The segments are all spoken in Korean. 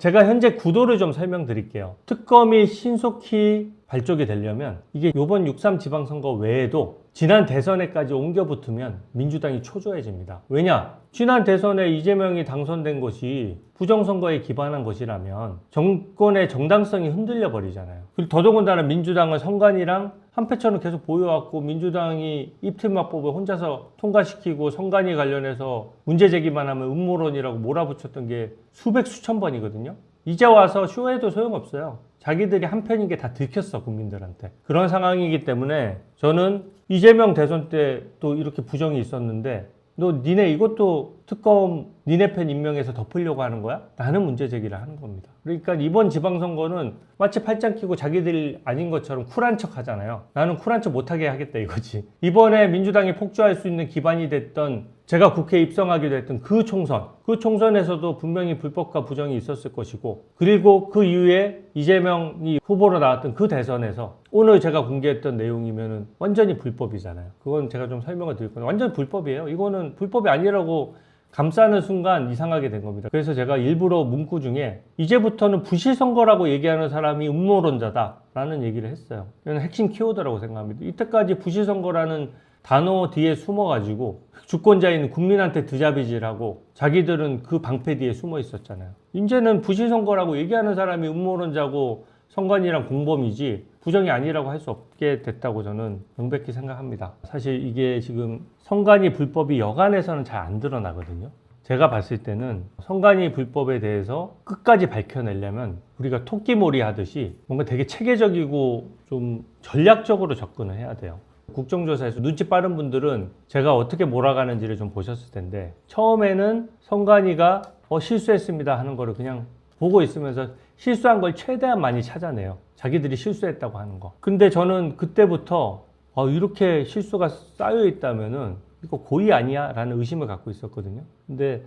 제가 현재 구도를 좀 설명드릴게요. 특검이 신속히 발족이 되려면 이게 이번 6.3 지방선거 외에도 지난 대선에까지 옮겨 붙으면 민주당이 초조해집니다. 왜냐? 지난 대선에 이재명이 당선된 것이 부정선거에 기반한 것이라면 정권의 정당성이 흔들려 버리잖아요. 그리고 더더군다나 민주당은 선관위랑 한패처럼 계속 보여왔고 민주당이 입틀막법을 혼자서 통과시키고 선관위 관련해서 문제 제기만 하면 음모론이라고 몰아붙였던 게 수백 수천 번이거든요. 이제 와서 쇼해도 소용없어요. 자기들이 한 편인 게 다 들켰어, 국민들한테. 그런 상황이기 때문에 저는 이재명 대선 때 또 이렇게 부정이 있었는데 너 니네 이것도 특검 니네 편 임명해서 덮으려고 하는 거야? 라는 문제 제기를 하는 겁니다. 그러니까 이번 지방선거는 마치 팔짱 끼고 자기들이 아닌 것처럼 쿨한 척 하잖아요. 나는 쿨한 척 못하게 하겠다 이거지. 이번에 민주당이 폭주할 수 있는 기반이 됐던 제가 국회에 입성하기도 했던 그 총선에서도 분명히 불법과 부정이 있었을 것이고 그리고 그 이후에 이재명이 후보로 나왔던 그 대선에서 오늘 제가 공개했던 내용이면은 완전히 불법이잖아요. 그건 제가 좀 설명을 드릴 건데 완전 불법이에요. 이거는 불법이 아니라고 감싸는 순간 이상하게 된 겁니다. 그래서 제가 일부러 문구 중에 이제부터는 부실선거라고 얘기하는 사람이 음모론자다라는 얘기를 했어요. 이건 핵심 키워드라고 생각합니다. 이때까지 부실선거라는 단어 뒤에 숨어가지고 주권자인 국민한테 드자비질하고 자기들은 그 방패 뒤에 숨어 있었잖아요. 이제는 부실선거라고 얘기하는 사람이 음모론자고 선관위랑 공범이지 부정이 아니라고 할 수 없게 됐다고 저는 명백히 생각합니다. 사실 이게 지금 선관위 불법이 여간에서는 잘 안 드러나거든요. 제가 봤을 때는 선관위 불법에 대해서 끝까지 밝혀내려면 우리가 토끼몰이 하듯이 뭔가 되게 체계적이고 좀 전략적으로 접근을 해야 돼요. 국정조사에서 눈치 빠른 분들은 제가 어떻게 몰아가는지를 좀 보셨을 텐데 처음에는 선관위가 실수했습니다 하는 거를 그냥 보고 있으면서 실수한 걸 최대한 많이 찾아내요. 자기들이 실수했다고 하는 거. 근데 저는 그때부터 이렇게 실수가 쌓여 있다면은 이거 고의 아니야? 라는 의심을 갖고 있었거든요. 근데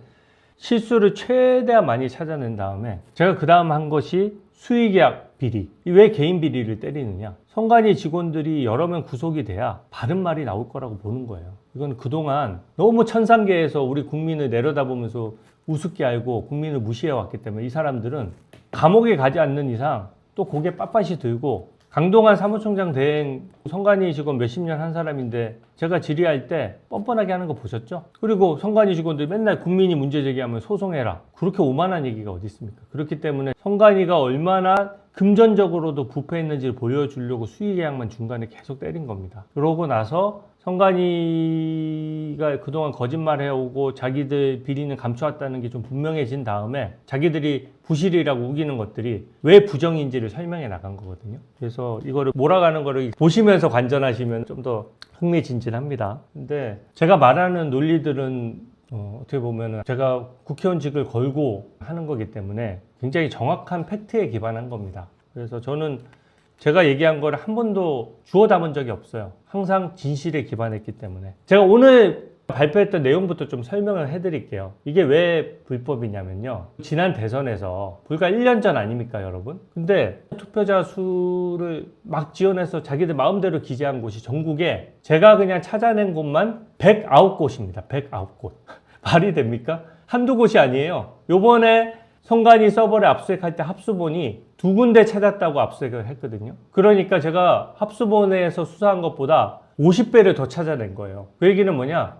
실수를 최대한 많이 찾아낸 다음에 제가 그 다음 한 것이 수의계약 비리. 왜 개인 비리를 때리느냐? 선관위 직원들이 여러 명 구속이 돼야 바른 말이 나올 거라고 보는 거예요. 이건 그동안 너무 천상계에서 우리 국민을 내려다보면서 우습게 알고 국민을 무시해왔기 때문에 이 사람들은 감옥에 가지 않는 이상 또 고개 빳빳이 들고 강동한 사무총장 대행 선관위 직원 몇십 년 한 사람인데 제가 질의할 때 뻔뻔하게 하는 거 보셨죠? 그리고 선관위 직원들 맨날 국민이 문제 제기하면 소송해라. 그렇게 오만한 얘기가 어디 있습니까? 그렇기 때문에 선관위가 얼마나 금전적으로도 부패했는지를 보여주려고 수의계약만 중간에 계속 때린 겁니다. 그러고 나서 선관위가 그동안 거짓말 해오고 자기들 비리는 감춰왔다는 게 좀 분명해진 다음에 자기들이 부실이라고 우기는 것들이 왜 부정인지를 설명해 나간 거거든요. 그래서 이거를 몰아가는 거를 보시면서 관전하시면 좀 더 흥미진진합니다. 근데 제가 말하는 논리들은 어떻게 보면 제가 국회의원직을 걸고 하는 거기 때문에 굉장히 정확한 팩트에 기반한 겁니다. 그래서 저는 제가 얘기한 걸 한 번도 주워 담은 적이 없어요. 항상 진실에 기반했기 때문에. 제가 오늘 발표했던 내용부터 좀 설명을 해드릴게요. 이게 왜 불법이냐면요. 지난 대선에서 불과 1년 전 아닙니까, 여러분? 근데 투표자 수를 막 지원해서 자기들 마음대로 기재한 곳이 전국에 제가 그냥 찾아낸 곳만 109곳입니다. 109곳. 말이 됩니까? 한두 곳이 아니에요. 요번에 선관위 서버를 압수수색할 때 합수본이 2군데 찾았다고 압수수색을 했거든요. 그러니까 제가 합수본에서 수사한 것보다 50배를 더 찾아낸 거예요. 그 얘기는 뭐냐?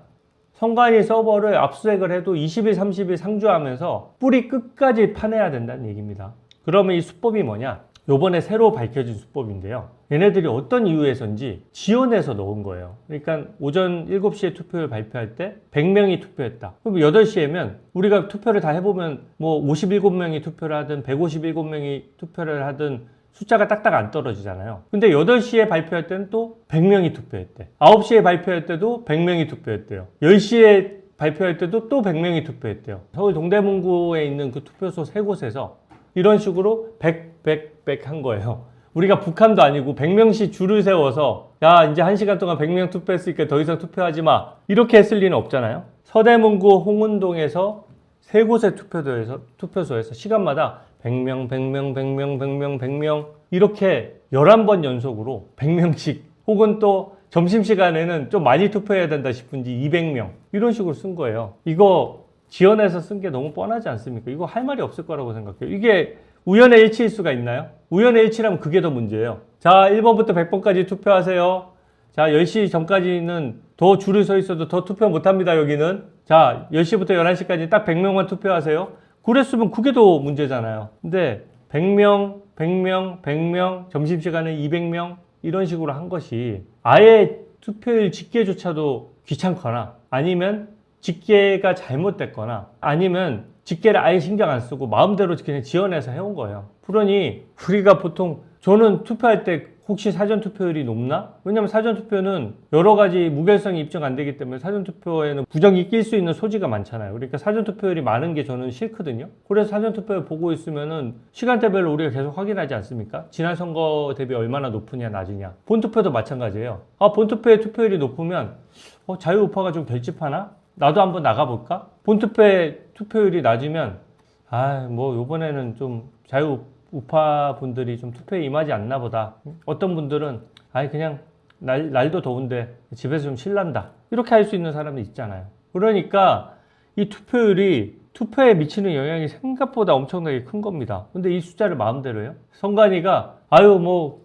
선관위 서버를 압수수색을 해도 20일, 30일 상주하면서 뿌리 끝까지 파내야 된다는 얘기입니다. 그러면 이 수법이 뭐냐? 요번에 새로 밝혀진 수법인데요. 얘네들이 어떤 이유에서인지 지원해서 넣은 거예요. 그러니까 오전 7시에 투표를 발표할 때 100명이 투표했다. 그럼 8시에면 우리가 투표를 다 해보면 뭐 57명이 투표를 하든 157명이 투표를 하든 숫자가 딱딱 안 떨어지잖아요. 근데 8시에 발표할 때는 또 100명이 투표했대. 9시에 발표할 때도 100명이 투표했대요. 10시에 발표할 때도 또 100명이 투표했대요. 서울 동대문구에 있는 그 투표소 3곳에서 이런 식으로 100 한 거예요. 우리가 북한도 아니고 100명씩 줄을 세워서 야 이제 1시간 동안 100명 투표했으니까 더 이상 투표하지 마 이렇게 했을 리는 없잖아요. 서대문구 홍은동에서 3곳의 투표소에서 시간마다 100명 이렇게 11번 연속으로 100명씩 혹은 또 점심시간에는 좀 많이 투표해야 된다 싶은지 200명 이런 식으로 쓴 거예요. 이거 지원해서 쓴 게 너무 뻔하지 않습니까? 이거 할 말이 없을 거라고 생각해요. 이게 우연의 일치일 수가 있나요? 우연의 일치라면 그게 더 문제예요. 자, 1번부터 100번까지 투표하세요. 자, 10시 전까지는 더 줄을 서 있어도 더 투표 못 합니다, 여기는. 자, 10시부터 11시까지 딱 100명만 투표하세요. 그랬으면 그게 더 문제잖아요. 근데 100명, 100명, 100명, 점심시간에 200명 이런 식으로 한 것이 아예 투표일 집계조차도 귀찮거나 아니면 집계가 잘못됐거나 아니면 집계를 아예 신경 안 쓰고 마음대로 그냥 지원해서 해온 거예요. 그러니 우리가 보통 저는 투표할 때 혹시 사전투표율이 높나? 왜냐면 사전투표는 여러 가지 무결성이 입증 안 되기 때문에 사전투표에는 부정이 낄 수 있는 소지가 많잖아요. 그러니까 사전투표율이 많은 게 저는 싫거든요. 그래서 사전투표를 보고 있으면은 시간대별로 우리가 계속 확인하지 않습니까? 지난 선거 대비 얼마나 높으냐 낮으냐. 본투표도 마찬가지예요. 본투표의 투표율이 높으면 자유우파가 좀 결집하나? 나도 한번 나가볼까? 본투표의 투표율이 낮으면 요번에는 좀 자유우파 분들이 좀 투표에 임하지 않나 보다. 어떤 분들은 그냥 날도 더운데 집에서 좀 쉴란다. 이렇게 할 수 있는 사람이 있잖아요. 그러니까 이 투표율이 투표에 미치는 영향이 생각보다 엄청나게 큰 겁니다. 근데 이 숫자를 마음대로 해요? 선관위가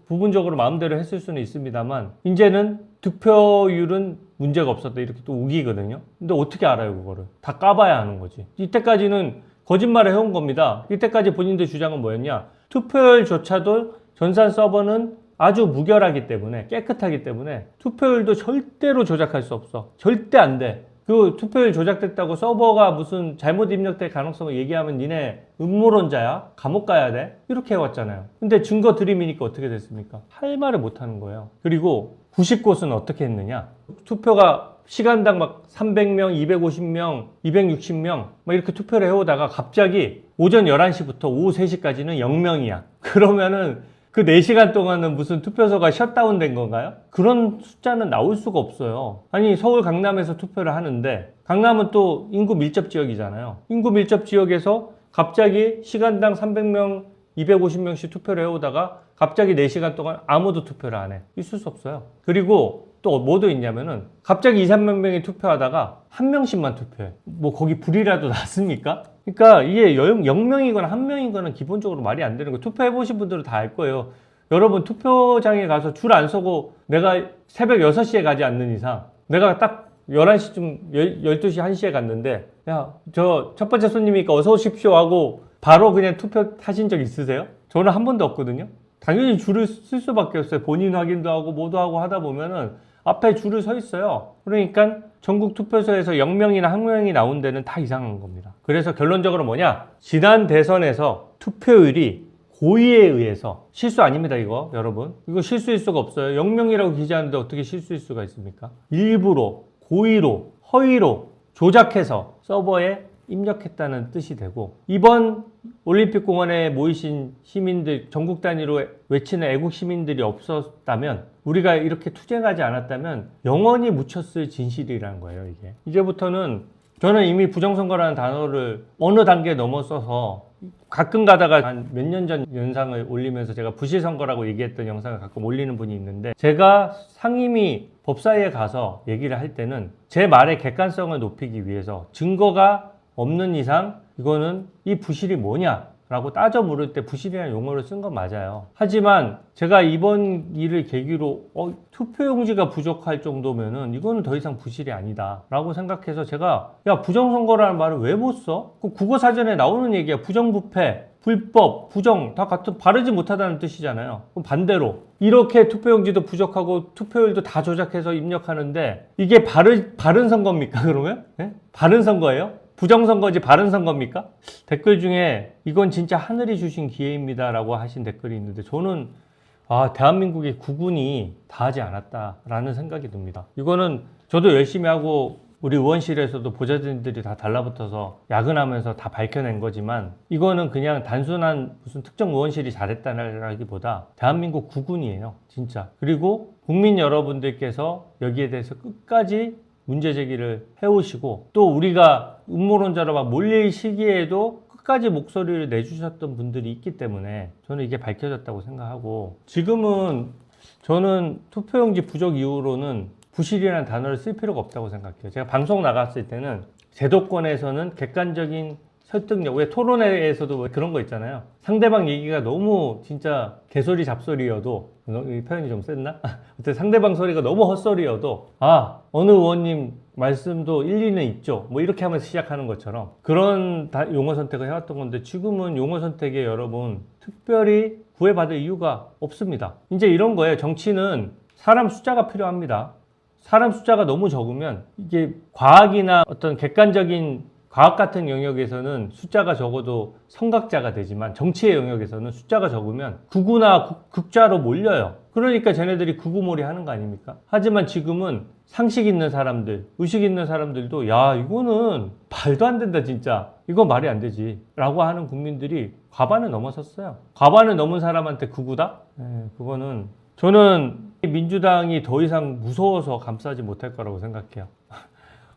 부분적으로 마음대로 했을 수는 있습니다만 이제는 득표율은 문제가 없었다 이렇게 또 우기거든요. 근데 어떻게 알아요 그거를? 다 까봐야 하는 거지. 이때까지는 거짓말을 해온 겁니다. 이때까지 본인들 주장은 뭐였냐? 투표율조차도 전산 서버는 아주 무결하기 때문에 깨끗하기 때문에 투표율도 절대로 조작할 수 없어. 절대 안 돼. 그 투표율 조작됐다고 서버가 무슨 잘못 입력될 가능성을 얘기하면 니네 음모론자야? 감옥 가야 돼? 이렇게 해왔잖아요. 근데 증거 들이미니까 어떻게 됐습니까? 할 말을 못 하는 거예요. 그리고 90곳은 어떻게 했느냐? 투표가 시간당 막 300명, 250명, 260명 막 이렇게 투표를 해오다가 갑자기 오전 11시부터 오후 3시까지는 0명이야. 그러면은 그 4시간 동안은 무슨 투표소가 셧다운 된 건가요? 그런 숫자는 나올 수가 없어요. 아니 서울 강남에서 투표를 하는데 강남은 또 인구 밀접 지역이잖아요. 인구 밀접 지역에서 갑자기 시간당 300명, 250명씩 투표를 해오다가 갑자기 4시간 동안 아무도 투표를 안 해. 있을 수 없어요. 그리고 또 뭐도 있냐면은 갑자기 2, 300명이 투표하다가 한 명씩만 투표해. 거기 불이라도 났습니까? 그러니까 이게 0명이거나 1명이거나 기본적으로 말이 안 되는 거예요. 투표해보신 분들은 다 알 거예요. 여러분 투표장에 가서 줄 안 서고 내가 새벽 6시에 가지 않는 이상 내가 딱 11시쯤 12시 1시에 갔는데 저 첫 번째 손님이니까 어서 오십시오 하고 바로 그냥 투표하신 적 있으세요? 저는 한 번도 없거든요. 당연히 줄을 쓸 수밖에 없어요. 본인 확인도 하고 뭐도 하고 하다 보면은 앞에 줄을 서 있어요. 그러니까 전국 투표소에서 0명이나 1명이 나온 데는 다 이상한 겁니다. 그래서 결론적으로 뭐냐? 지난 대선에서 투표율이 고의에 의해서 실수 아닙니다 이거 여러분. 이거 실수일 수가 없어요. 0명이라고 기재하는데 어떻게 실수일 수가 있습니까? 일부러 고의로 허위로 조작해서 서버에 입력했다는 뜻이 되고 이번 올림픽공원에 모이신 시민들 전국 단위로 외치는 애국 시민들이 없었다면 우리가 이렇게 투쟁하지 않았다면 영원히 묻혔을 진실이라는 거예요. 이게 이제부터는 저는 이미 부정선거라는 단어를 어느 단계에 넘어서서 가끔 가다가 한 몇 년 전 영상을 올리면서 제가 부실선거라고 얘기했던 영상을 가끔 올리는 분이 있는데 제가 상임위 법사위에 가서 얘기를 할 때는 제 말의 객관성을 높이기 위해서 증거가 없는 이상 이거는 이 부실이 뭐냐 라고 따져 물을 때 부실이라는 용어를 쓴 건 맞아요. 하지만 제가 이번 일을 계기로 투표용지가 부족할 정도면은 이거는 더 이상 부실이 아니다 라고 생각해서 제가 부정선거라는 말을 왜 못 써? 그 국어사전에 나오는 얘기야. 부정부패, 불법, 부정 다 같은 바르지 못하다는 뜻이잖아요. 그럼 반대로 이렇게 투표용지도 부족하고 투표율도 다 조작해서 입력하는데 이게 바른 선거입니까 그러면? 네? 바른 선거예요? 부정선거지 바른 선거입니까? 댓글 중에 이건 진짜 하늘이 주신 기회입니다 라고 하신 댓글이 있는데 저는 대한민국의 국군이 다 하지 않았다라는 생각이 듭니다. 이거는 저도 열심히 하고 우리 의원실에서도 보좌진들이 다 달라붙어서 야근하면서 다 밝혀낸 거지만 이거는 그냥 단순한 무슨 특정 의원실이 잘했다라기보다 대한민국 국군이에요 진짜. 그리고 국민 여러분들께서 여기에 대해서 끝까지 문제 제기를 해오시고 또 우리가 음모론자로 막 몰릴 시기에도 끝까지 목소리를 내주셨던 분들이 있기 때문에 저는 이게 밝혀졌다고 생각하고 지금은 저는 투표용지 부족 이후로는 부실이라는 단어를 쓸 필요가 없다고 생각해요. 제가 방송 나갔을 때는 제도권에서는 객관적인 설득력, 왜 토론회에서도 뭐 그런 거 있잖아요. 상대방 얘기가 너무 진짜 개소리 잡소리여도, 이 표현이 좀 셌나? 그때 상대방 소리가 너무 헛소리여도, 아, 어느 의원님 말씀도 일리는 있죠. 뭐 이렇게 하면서 시작하는 것처럼 그런 용어 선택을 해왔던 건데, 지금은 용어 선택에 여러분 특별히 구애받을 이유가 없습니다. 이제 이런 거예요. 정치는 사람 숫자가 필요합니다. 사람 숫자가 너무 적으면 이게 과학이나 어떤 객관적인 과학 같은 영역에서는 숫자가 적어도 선각자가 되지만 정치의 영역에서는 숫자가 적으면 극우나 극좌로 몰려요. 그러니까 쟤네들이 극우몰이 하는 거 아닙니까? 하지만 지금은 상식 있는 사람들, 의식 있는 사람들도 야, 이거는 말도 안 된다 진짜. 이건 말이 안 되지 라고 하는 국민들이 과반을 넘어섰어요. 과반을 넘은 사람한테 극우다? 그거는 저는 민주당이 더 이상 무서워서 감싸지 못할 거라고 생각해요.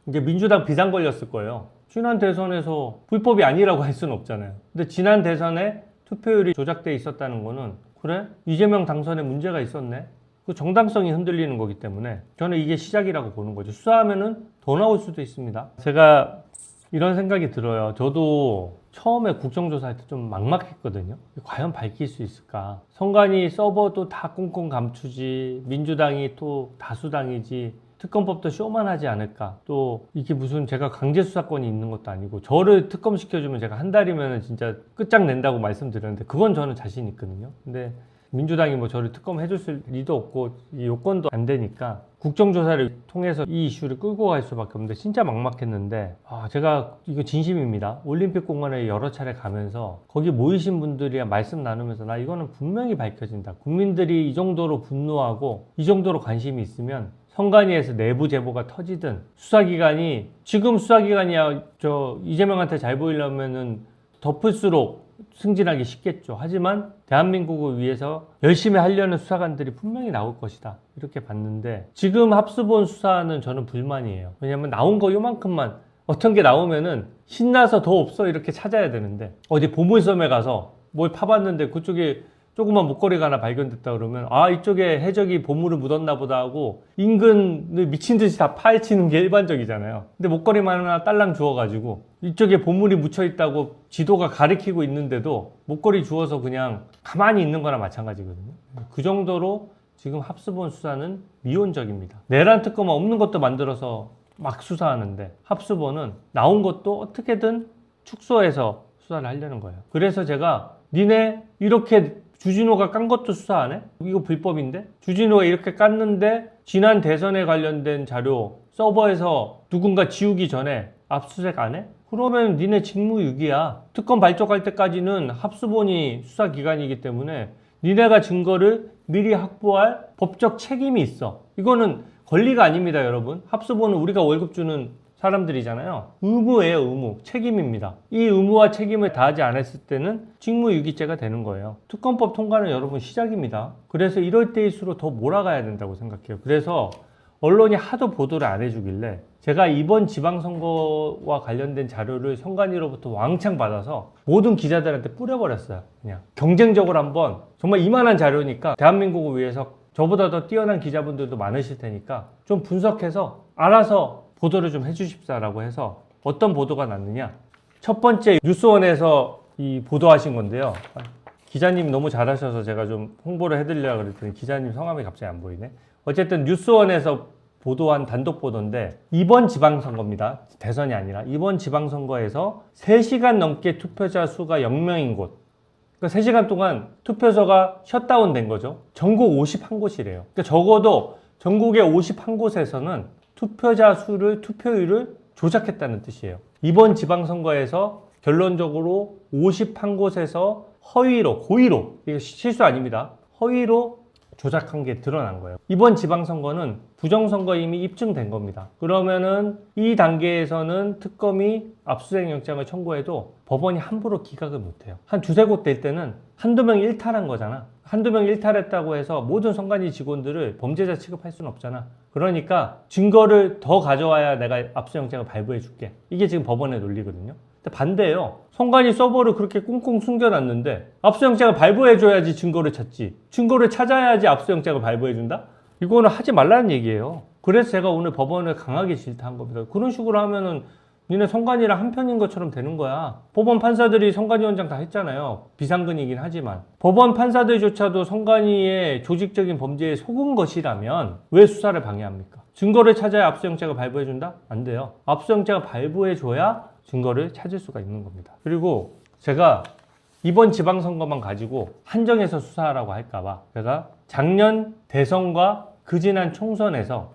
이게 민주당 비상 걸렸을 거예요. 지난 대선에서 불법이 아니라고 할 수는 없잖아요. 근데 지난 대선에 투표율이 조작돼 있었다는 거는 그래? 이재명 당선에 문제가 있었네? 그 정당성이 흔들리는 거기 때문에 저는 이게 시작이라고 보는 거죠. 수사하면은 더 나올 수도 있습니다. 제가 이런 생각이 들어요. 저도 처음에 국정조사할 때 좀 막막했거든요. 과연 밝힐 수 있을까? 선관위 서버도 다 꽁꽁 감추지, 민주당이 또 다수당이지, 특검법도 쇼만 하지 않을까? 또 이게 무슨 제가 강제 수사권이 있는 것도 아니고 저를 특검시켜주면 제가 한 달이면 진짜 끝장낸다고 말씀드렸는데 그건 저는 자신 있거든요. 근데 민주당이 뭐 저를 특검해줄 리도 없고 이 요건도 안 되니까 국정조사를 통해서 이 이슈를 끌고 갈 수밖에 없는데 진짜 막막했는데 제가 이거 진심입니다. 올림픽공원에 여러 차례 가면서 거기 모이신 분들이랑 말씀 나누면서 나 이거는 분명히 밝혀진다. 국민들이 이 정도로 분노하고 이 정도로 관심이 있으면 선관위에서 내부 제보가 터지든 수사기관이 지금 수사기관이야 저 이재명한테 잘 보이려면은 덮을수록 승진하기 쉽겠죠. 하지만 대한민국을 위해서 열심히 하려는 수사관들이 분명히 나올 것이다. 이렇게 봤는데 지금 합수본 수사는 저는 불만이에요. 왜냐면 나온 거 요만큼만 어떤 게 나오면은 신나서 더 없어 이렇게 찾아야 되는데 어디 보물섬에 가서 뭘 파봤는데 그쪽에 조그만 목걸이가 하나 발견됐다 그러면 이쪽에 해적이 보물을 묻었나 보다 하고 인근을 미친 듯이 다 파헤치는 게 일반적이잖아요. 근데 목걸이만 하나 딸랑 주워가지고 이쪽에 보물이 묻혀있다고 지도가 가리키고 있는데도 목걸이 주워서 그냥 가만히 있는 거나 마찬가지거든요. 그 정도로 지금 합수본 수사는 미온적입니다. 내란 특검은 없는 것도 만들어서 막 수사하는데 합수본은 나온 것도 어떻게든 축소해서 수사를 하려는 거예요. 그래서 제가 니네 이렇게 주진호가 깐 것도 수사 안 해? 이거 불법인데? 주진호가 이렇게 깠는데 지난 대선에 관련된 자료 서버에서 누군가 지우기 전에 압수수색 안 해? 그러면 니네 직무유기야. 특검 발족할 때까지는 합수본이 수사기관이기 때문에 니네가 증거를 미리 확보할 법적 책임이 있어. 이거는 권리가 아닙니다, 여러분. 합수본은 우리가 월급 주는 사람들이잖아요. 의무예요, 의무. 책임입니다. 이 의무와 책임을 다하지 않았을 때는 직무유기죄가 되는 거예요. 특검법 통과는 여러분 시작입니다. 그래서 이럴 때일수록 더 몰아가야 된다고 생각해요. 그래서 언론이 하도 보도를 안 해주길래 제가 이번 지방선거와 관련된 자료를 선관위로부터 왕창 받아서 모든 기자들한테 뿌려버렸어요. 그냥 경쟁적으로 한번 정말 이만한 자료니까 대한민국을 위해서 저보다 더 뛰어난 기자분들도 많으실 테니까 좀 분석해서 알아서 보도를 좀 해주십사라고 해서 어떤 보도가 났느냐. 첫 번째 뉴스원에서 이 보도하신 건데요. 기자님 너무 잘하셔서 제가 좀 홍보를 해드리려고 그랬더니 기자님 성함이 갑자기 안 보이네. 어쨌든 뉴스원에서 보도한 단독 보도인데 이번 지방선거입니다. 대선이 아니라 이번 지방선거에서 3시간 넘게 투표자 수가 0명인 곳. 그러니까 3시간 동안 투표소가 셧다운 된 거죠. 전국 51곳이래요. 그러니까 적어도 전국의 51곳에서는 투표자 수를, 투표율을 조작했다는 뜻이에요. 이번 지방선거에서 결론적으로 51곳에서 허위로, 고의로, 이거 실수 아닙니다. 허위로 조작한 게 드러난 거예요. 이번 지방선거는 부정선거 이미 입증된 겁니다. 그러면은 이 단계에서는 특검이 압수수색 영장을 청구해도 법원이 함부로 기각을 못해요. 한 두세 곳 될 때는 한두 명 일탈한 거잖아. 한두 명 일탈했다고 해서 모든 선관위 직원들을 범죄자 취급할 수는 없잖아. 그러니까 증거를 더 가져와야 내가 압수영장을 발부해 줄게. 이게 지금 법원의 논리거든요. 근데 반대예요. 선관위 서버를 그렇게 꽁꽁 숨겨놨는데 압수영장을 발부해줘야지 증거를 찾지. 증거를 찾아야지 압수영장을 발부해준다? 이거는 하지 말라는 얘기예요. 그래서 제가 오늘 법원을 강하게 질타한 겁니다. 그런 식으로 하면은 니네 선관위랑 한편인 것처럼 되는 거야. 법원 판사들이 선관위원장 다 했잖아요. 비상근이긴 하지만. 법원 판사들조차도 선관위의 조직적인 범죄에 속은 것이라면 왜 수사를 방해합니까? 증거를 찾아야 압수영장을 발부해준다? 안 돼요. 압수영장을 발부해줘야 증거를 찾을 수가 있는 겁니다. 그리고 제가 이번 지방선거만 가지고 한정해서 수사하라고 할까봐 제가 작년 대선과 그지난 총선에서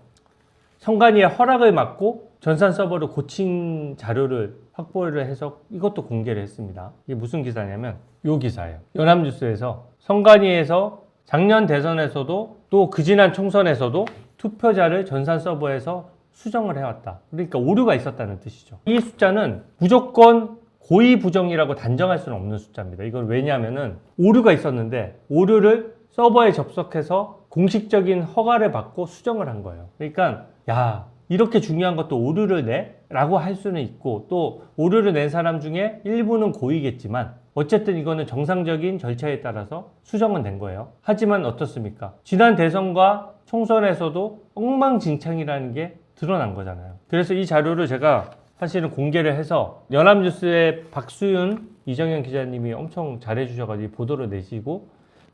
선관위의 허락을 받고 전산 서버를 고친 자료를 확보를 해서 이것도 공개를 했습니다. 이게 무슨 기사냐면 이 기사예요. 연합뉴스에서 선관위에서 작년 대선에서도 또 그지난 총선에서도 투표자를 전산 서버에서 수정을 해왔다. 그러니까 오류가 있었다는 뜻이죠. 이 숫자는 무조건 고의 부정이라고 단정할 수는 없는 숫자입니다. 이건 왜냐하면은 오류가 있었는데 오류를 서버에 접속해서 공식적인 허가를 받고 수정을 한 거예요. 그러니까 야, 이렇게 중요한 것도 오류를 내? 라고 할 수는 있고 또 오류를 낸 사람 중에 일부는 고의겠지만 어쨌든 이거는 정상적인 절차에 따라서 수정은 된 거예요. 하지만 어떻습니까? 지난 대선과 총선에서도 엉망진창이라는 게 드러난 거잖아요. 그래서 이 자료를 제가 사실은 공개를 해서 연합뉴스의 박수윤, 이정현 기자님이 엄청 잘해주셔가지고 보도를 내시고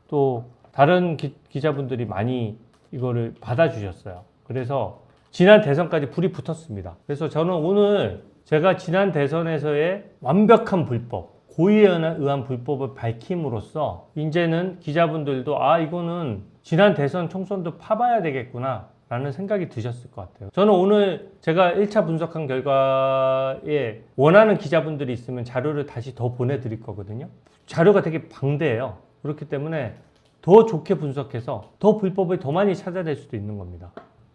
또 다른 기자분들이 많이 이거를 받아주셨어요. 그래서 지난 대선까지 불이 붙었습니다. 그래서 저는 오늘 제가 지난 대선에서의 완벽한 불법, 고의에 의한 불법을 밝힘으로써 이제는 기자분들도 이거는 지난 대선 총선도 파봐야 되겠구나 라는 생각이 드셨을 것 같아요. 저는 오늘 제가 1차 분석한 결과에 원하는 기자분들이 있으면 자료를 다시 더 보내드릴 거거든요. 자료가 되게 방대해요. 그렇기 때문에 더 좋게 분석해서 더 불법을 더 많이 찾아낼 수도 있는 겁니다.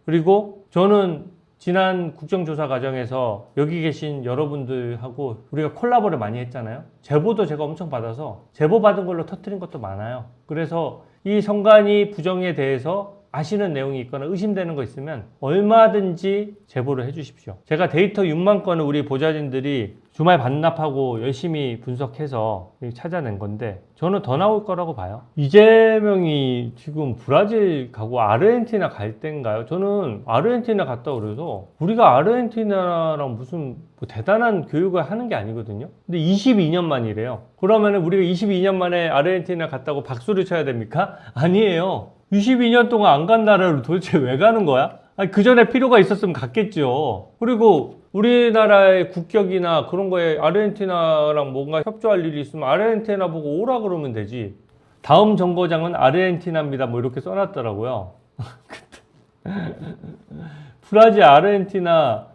그리고 저는 지난 국정조사 과정에서 여기 계신 여러분들하고 우리가 콜라보를 많이 했잖아요. 제보도 제가 엄청 받아서 제보 받은 걸로 터뜨린 것도 많아요. 그래서 이 선관위 부정에 대해서 아시는 내용이 있거나 의심되는 거 있으면 얼마든지 제보를 해주십시오. 제가 데이터 6만 건을 우리 보좌진들이 주말 반납하고 열심히 분석해서 찾아낸 건데 저는 더 나올 거라고 봐요. 이재명이 지금 브라질 가고 아르헨티나 갈 때인가요? 저는 아르헨티나 갔다 그래서 우리가 아르헨티나랑 무슨 뭐 대단한 교육을 하는 게 아니거든요. 근데 22년 만이래요. 그러면 우리가 22년 만에 아르헨티나 갔다고 박수를 쳐야 됩니까? 아니에요. 22년 동안 안 간 나라를 도대체 왜 가는 거야? 아니, 그 전에 필요가 있었으면 갔겠죠. 그리고 우리나라의 국격이나 그런 거에 아르헨티나랑 뭔가 협조할 일이 있으면 아르헨티나 보고 오라 그러면 되지. 다음 정거장은 아르헨티나입니다. 뭐 이렇게 써놨더라고요. 브라질, 아르헨티나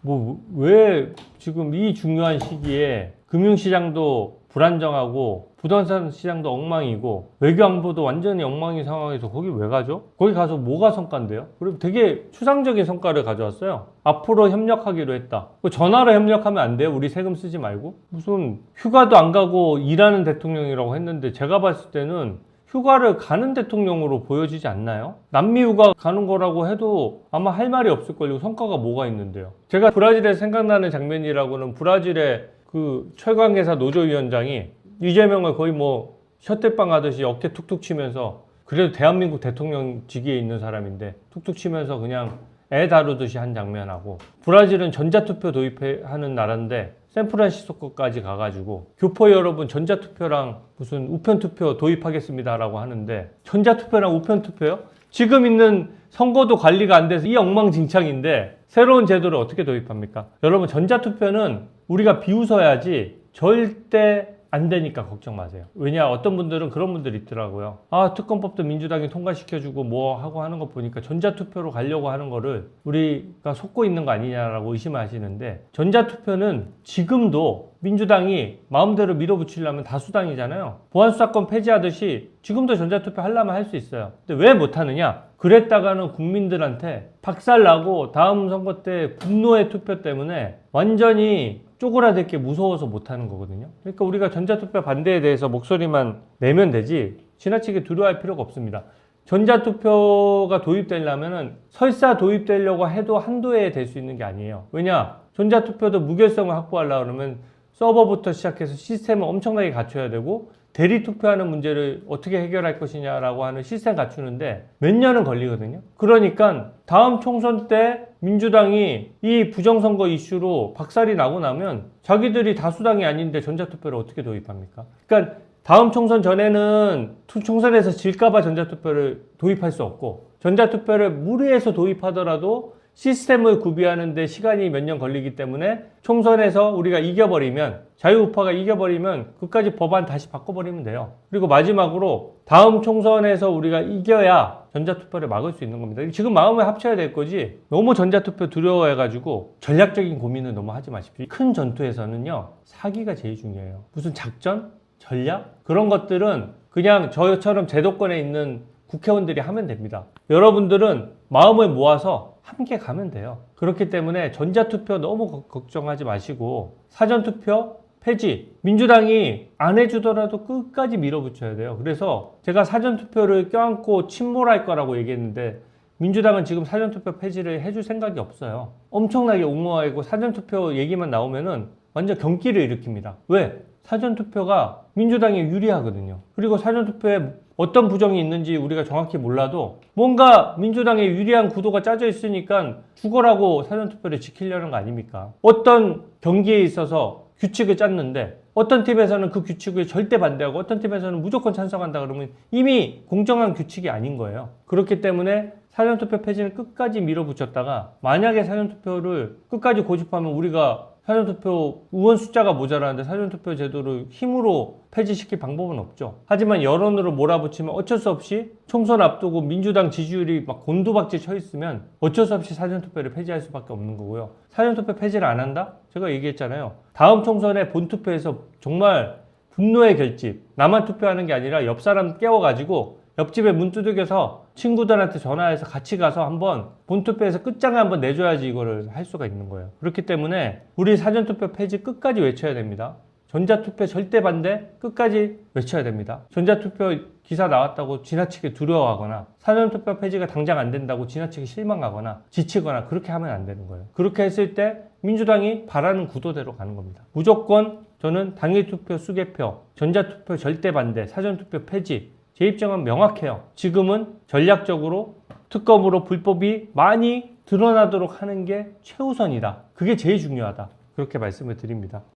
뭐 왜 지금 이 중요한 시기에 금융시장도 불안정하고 부동산 시장도 엉망이고 외교 안보도 완전히 엉망인 상황에서 거기 왜 가죠? 거기 가서 뭐가 성과인데요? 그리고 되게 추상적인 성과를 가져왔어요. 앞으로 협력하기로 했다. 전화로 협력하면 안 돼요? 우리 세금 쓰지 말고? 무슨 휴가도 안 가고 일하는 대통령이라고 했는데 제가 봤을 때는 휴가를 가는 대통령으로 보여지지 않나요? 남미 휴가 가는 거라고 해도 아마 할 말이 없을걸요. 성과가 뭐가 있는데요? 제가 브라질에서 생각나는 장면이라고는 브라질의 그 철강회사 노조위원장이 이재명을 거의 뭐 셔틀빵 하듯이 어깨 툭툭 치면서 그래도 대한민국 대통령직위에 있는 사람인데 툭툭 치면서 그냥 애 다루듯이 한 장면하고 브라질은 전자투표 도입하는 나라인데 샌프란시스코까지 가가지고 교포 여러분 전자투표랑 무슨 우편투표 도입하겠습니다 라고 하는데 전자투표랑 우편투표요? 지금 있는 선거도 관리가 안 돼서 이 엉망진창인데 새로운 제도를 어떻게 도입합니까? 여러분 전자투표는 우리가 비웃어야지 절대 안 되니까 걱정 마세요. 왜냐 어떤 분들은 그런 분들이 있더라고요. 특검법도 민주당이 통과시켜주고 뭐 하고 하는 거 보니까 전자투표로 가려고 하는 거를 우리가 속고 있는 거 아니냐라고 의심하시는데 전자투표는 지금도 민주당이 마음대로 밀어붙이려면 다수당이잖아요. 보안수사권 폐지하듯이 지금도 전자투표 하려면 할 수 있어요. 근데 왜 못하느냐? 그랬다가는 국민들한테 박살나고 다음 선거 때 분노의 투표 때문에 완전히 쪼그라들 게 무서워서 못하는 거거든요. 그러니까 우리가 전자투표 반대에 대해서 목소리만 내면 되지 지나치게 두려워할 필요가 없습니다. 전자투표가 도입되려면 설사 도입되려고 해도 한두 해에 될 수 있는 게 아니에요. 왜냐? 전자투표도 무결성을 확보하려고 그러면 서버부터 시작해서 시스템을 엄청나게 갖춰야 되고 대리 투표하는 문제를 어떻게 해결할 것이냐라고 하는 시스템 갖추는데 몇 년은 걸리거든요. 그러니까 다음 총선 때 민주당이 이 부정선거 이슈로 박살이 나고 나면 자기들이 다수당이 아닌데 전자투표를 어떻게 도입합니까? 그러니까 다음 총선 전에는 총선에서 질까봐 전자투표를 도입할 수 없고, 전자투표를 무리해서 도입하더라도 시스템을 구비하는데 시간이 몇 년 걸리기 때문에 총선에서 우리가 이겨버리면, 자유우파가 이겨버리면 그까지 법안 다시 바꿔버리면 돼요. 그리고 마지막으로 다음 총선에서 우리가 이겨야 전자투표를 막을 수 있는 겁니다. 지금 마음을 합쳐야 될 거지, 너무 전자투표 두려워해가지고 전략적인 고민은 너무 하지 마십시오. 큰 전투에서는요, 사기가 제일 중요해요. 무슨 작전? 전략? 그런 것들은 그냥 저처럼 제도권에 있는 국회의원들이 하면 됩니다. 여러분들은 마음을 모아서 함께 가면 돼요. 그렇기 때문에 전자투표 너무 걱정하지 마시고, 사전투표 폐지, 민주당이 안 해주더라도 끝까지 밀어붙여야 돼요. 그래서 제가 사전투표를 껴안고 침몰할 거라고 얘기했는데, 민주당은 지금 사전투표 폐지를 해줄 생각이 없어요. 엄청나게 옹호하고 사전투표 얘기만 나오면은 완전 경기를 일으킵니다. 왜? 사전투표가 민주당이 유리하거든요. 그리고 사전투표에 어떤 부정이 있는지 우리가 정확히 몰라도 뭔가 민주당에 유리한 구도가 짜져 있으니까 죽어라고 사전투표를 지키려는 거 아닙니까? 어떤 경기에 있어서 규칙을 짰는데 어떤 팀에서는 그 규칙을 절대 반대하고 어떤 팀에서는 무조건 찬성한다 그러면 이미 공정한 규칙이 아닌 거예요. 그렇기 때문에 사전투표 폐지는 끝까지 밀어붙였다가, 만약에 사전투표를 끝까지 고집하면 우리가 사전투표 의원 숫자가 모자라는데 사전투표 제도를 힘으로 폐지시킬 방법은 없죠. 하지만 여론으로 몰아붙이면 어쩔 수 없이 총선 앞두고 민주당 지지율이 막 곤두박질 쳐 있으면 어쩔 수 없이 사전투표를 폐지할 수밖에 없는 거고요. 사전투표 폐지를 안 한다? 제가 얘기했잖아요. 다음 총선에 본투표에서 정말 분노의 결집, 나만 투표하는 게 아니라 옆 사람 깨워가지고 옆집에 문 두들겨서 친구들한테 전화해서 같이 가서 한번 본투표에서 끝장을 한번 내줘야지 이거를 할 수가 있는 거예요. 그렇기 때문에 우리 사전투표 폐지 끝까지 외쳐야 됩니다. 전자투표 절대 반대 끝까지 외쳐야 됩니다. 전자투표 기사 나왔다고 지나치게 두려워하거나, 사전투표 폐지가 당장 안 된다고 지나치게 실망하거나 지치거나 그렇게 하면 안 되는 거예요. 그렇게 했을 때 민주당이 바라는 구도대로 가는 겁니다. 무조건 저는 당일투표 수개표, 전자투표 절대 반대, 사전투표 폐지, 제 입장은 명확해요. 지금은 전략적으로 특검으로 불법이 많이 드러나도록 하는 게 최우선이다. 그게 제일 중요하다. 그렇게 말씀을 드립니다.